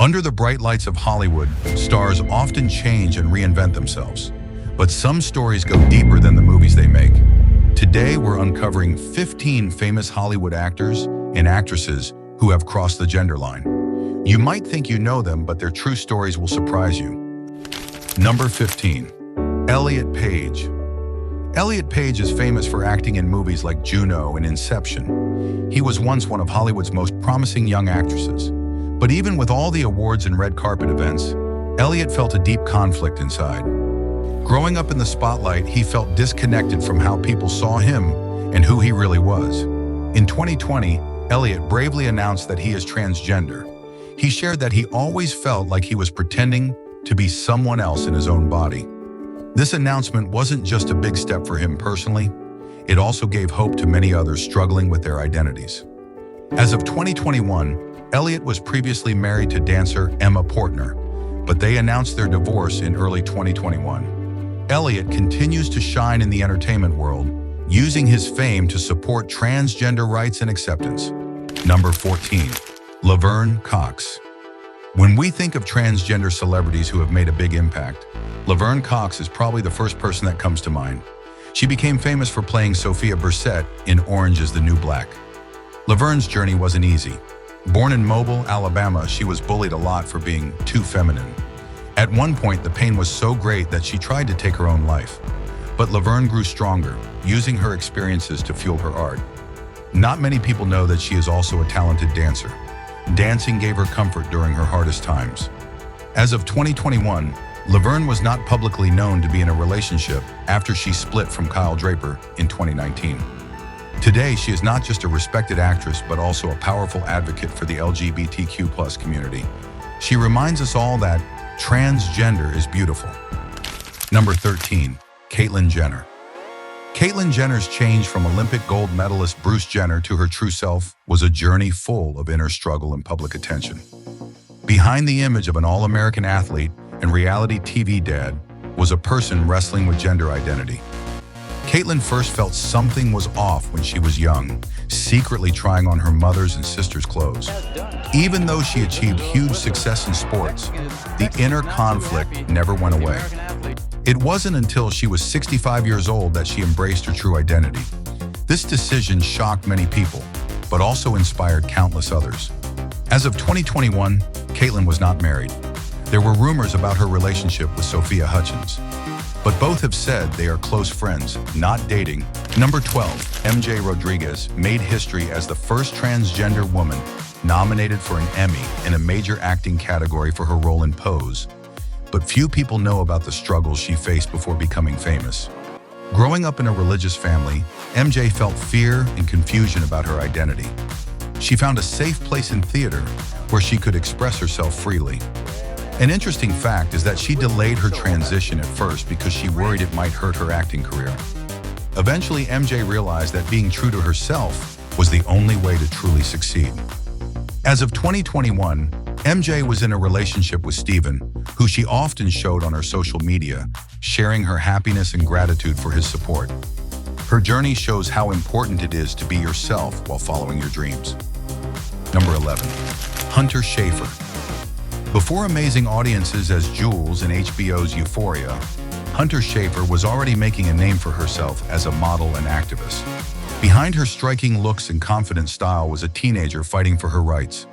Under the bright lights of Hollywood, stars often change and reinvent themselves. But some stories go deeper than the movies they make. Today, we're uncovering 15 famous Hollywood actors and actresses who have crossed the gender line. You might think you know them, but their true stories will surprise you. Number 15. Elliot Page. Elliot Page is famous for acting in movies like Juno and Inception. He was once one of Hollywood's most promising young actresses. But even with all the awards and red carpet events, Elliot felt a deep conflict inside. Growing up in the spotlight, he felt disconnected from how people saw him and who he really was. In 2020, Elliot bravely announced that he is transgender. He shared that he always felt like he was pretending to be someone else in his own body. This announcement wasn't just a big step for him personally, it also gave hope to many others struggling with their identities. As of 2021, Elliot was previously married to dancer Emma Portner, but they announced their divorce in early 2021. Elliot continues to shine in the entertainment world, using his fame to support transgender rights and acceptance. Number 14. Laverne Cox. When we think of transgender celebrities who have made a big impact, Laverne Cox is probably the first person that comes to mind. She became famous for playing Sophia Bursette in Orange is the New Black. Laverne's journey wasn't easy. Born in Mobile, Alabama, she was bullied a lot for being too feminine. At one point, the pain was so great that she tried to take her own life. But Laverne grew stronger, using her experiences to fuel her art. Not many people know that she is also a talented dancer. Dancing gave her comfort during her hardest times. As of 2021, Laverne was not publicly known to be in a relationship after she split from Kyle Draper in 2019. Today, she is not just a respected actress, but also a powerful advocate for the LGBTQ+ community. She reminds us all that transgender is beautiful. Number 13. Caitlyn Jenner. Caitlyn Jenner's change from Olympic gold medalist Bruce Jenner to her true self was a journey full of inner struggle and public attention. Behind the image of an all-American athlete and reality TV dad was a person wrestling with gender identity. Caitlyn first felt something was off when she was young, secretly trying on her mother's and sister's clothes. Even though she achieved huge success in sports, the inner conflict never went away. It wasn't until she was 65 years old that she embraced her true identity. This decision shocked many people, but also inspired countless others. As of 2021, Caitlyn was not married. There were rumors about her relationship with Sophia Hutchins, but both have said they are close friends, not dating. Number 12, MJ Rodriguez made history as the first transgender woman nominated for an Emmy in a major acting category for her role in Pose. But few people know about the struggles she faced before becoming famous. Growing up in a religious family, MJ felt fear and confusion about her identity. She found a safe place in theater where she could express herself freely. An interesting fact is that she delayed her transition at first because she worried it might hurt her acting career. Eventually, MJ realized that being true to herself was the only way to truly succeed. As of 2021, MJ was in a relationship with Steven, who she often showed on her social media, sharing her happiness and gratitude for his support. Her journey shows how important it is to be yourself while following your dreams. Number 11. Hunter Schaeffer. Before amazing audiences as Jules in HBO's Euphoria, Hunter Schaeffer was already making a name for herself as a model and activist. Behind her striking looks and confident style was a teenager fighting for her rights.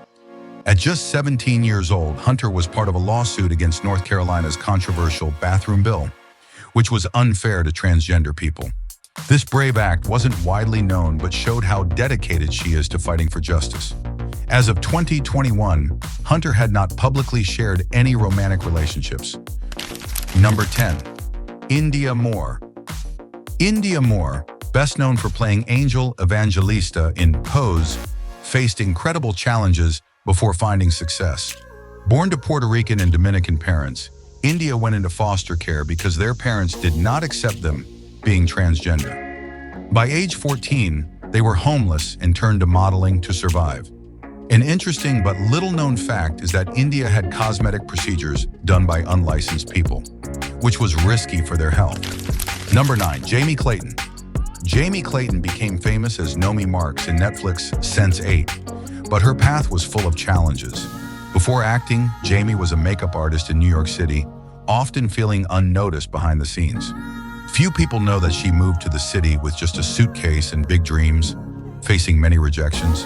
At just 17 years old, Hunter was part of a lawsuit against North Carolina's controversial bathroom bill, which was unfair to transgender people. This brave act wasn't widely known, but showed how dedicated she is to fighting for justice. As of 2021, Hunter had not publicly shared any romantic relationships. Number 10. Indya Moore. Indya Moore, best known for playing Angel Evangelista in Pose, faced incredible challenges before finding success. Born to Puerto Rican and Dominican parents, Indya went into foster care because their parents did not accept them being transgender. By age 14, they were homeless and turned to modeling to survive. An interesting but little-known fact is that Indya had cosmetic procedures done by unlicensed people, which was risky for their health. Number 9. Jamie Clayton. Jamie Clayton became famous as Nomi Marks in Netflix Sense8, but her path was full of challenges. Before acting, Jamie was a makeup artist in New York City, often feeling unnoticed behind the scenes. Few people know that she moved to the city with just a suitcase and big dreams, facing many rejections.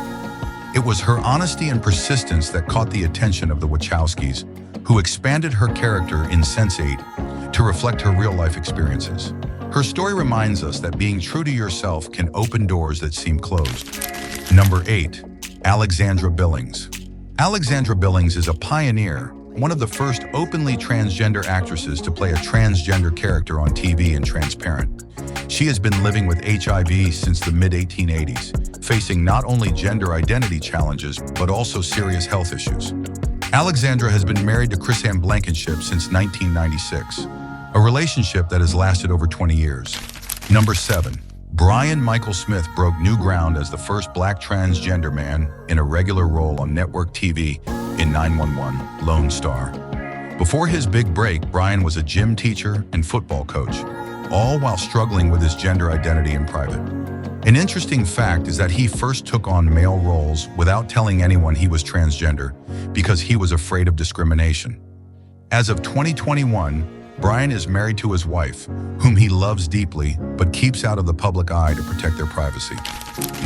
It was her honesty and persistence that caught the attention of the Wachowskis, who expanded her character in Sense8 to reflect her real-life experiences. Her story reminds us that being true to yourself can open doors that seem closed. Number 8. Alexandra Billings. Alexandra Billings is a pioneer, one of the first openly transgender actresses to play a transgender character on TV in Transparent. She has been living with HIV since the mid-1880s, facing not only gender identity challenges, but also serious health issues. Alexandra has been married to Chrisanne Blankenship since 1996, a relationship that has lasted over 20 years. Number 7. Brian Michael Smith broke new ground as the first Black transgender man in a regular role on network TV in 911, Lone Star. Before his big break, Brian was a gym teacher and football coach, all while struggling with his gender identity in private. An interesting fact is that he first took on male roles without telling anyone he was transgender because he was afraid of discrimination. As of 2021, Brian is married to his wife, whom he loves deeply but keeps out of the public eye to protect their privacy.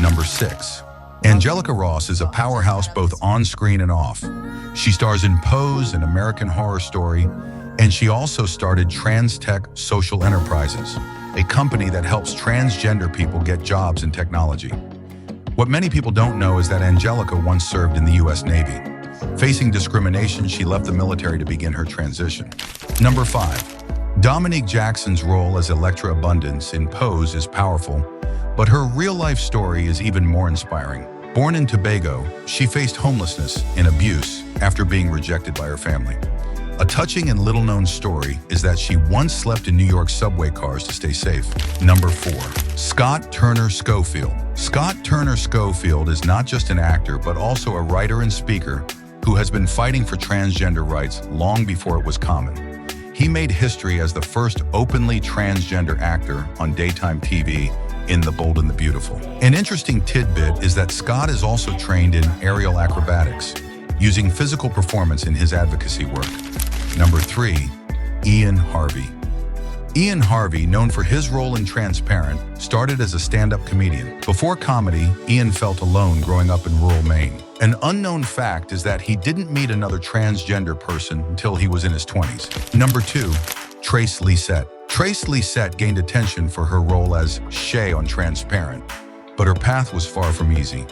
Number 6. Angelica Ross is a powerhouse both on screen and off. She stars in Pose, an American Horror Story, and she also started TransTech Social Enterprises, a company that helps transgender people get jobs in technology. What many people don't know is that Angelica once served in the US Navy. Facing discrimination, she left the military to begin her transition. Number 5. Dominique Jackson's role as Electra Abundance in Pose is powerful, but her real-life story is even more inspiring. Born in Tobago, she faced homelessness and abuse after being rejected by her family. A touching and little-known story is that she once slept in New York subway cars to stay safe. Number 4. Scott Turner Schofield. Scott Turner Schofield is not just an actor, but also a writer and speaker who has been fighting for transgender rights long before it was common. He made history as the first openly transgender actor on daytime TV in The Bold and the Beautiful. An interesting tidbit is that Scott is also trained in aerial acrobatics, using physical performance in his advocacy work. Number 3. Ian Harvey. Ian Harvey, known for his role in Transparent, started as a stand-up comedian. Before comedy, Ian felt alone growing up in rural Maine. An unknown fact is that he didn't meet another transgender person until he was in his 20s. Number 2. Trace Lysette. Trace Lysette gained attention for her role as Shay on Transparent, but her path was far from easy.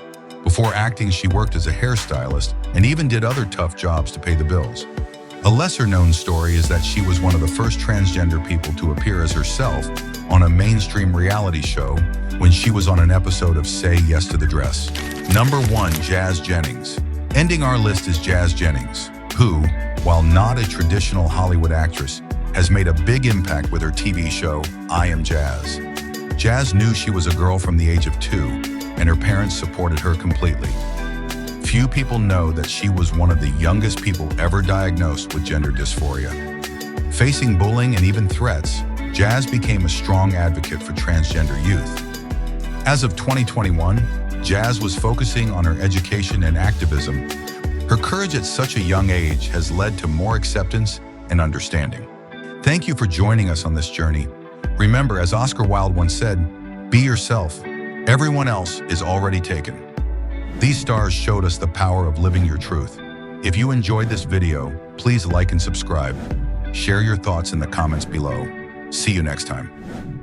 Before acting, she worked as a hairstylist and even did other tough jobs to pay the bills. A lesser-known story is that she was one of the first transgender people to appear as herself on a mainstream reality show when she was on an episode of Say Yes to the Dress. Number 1. Jazz Jennings. Ending our list is Jazz Jennings, who, while not a traditional Hollywood actress, has made a big impact with her TV show, I Am Jazz. Jazz knew she was a girl from the age of 2, and her parents supported her completely. Few people know that she was one of the youngest people ever diagnosed with gender dysphoria. Facing bullying and even threats, Jazz became a strong advocate for transgender youth. As of 2021, Jazz was focusing on her education and activism. Her courage at such a young age has led to more acceptance and understanding. Thank you for joining us on this journey. Remember, as Oscar Wilde once said, be yourself. Everyone else is already taken. These stars showed us the power of living your truth. If you enjoyed this video, please like and subscribe. Share your thoughts in the comments below. See you next time.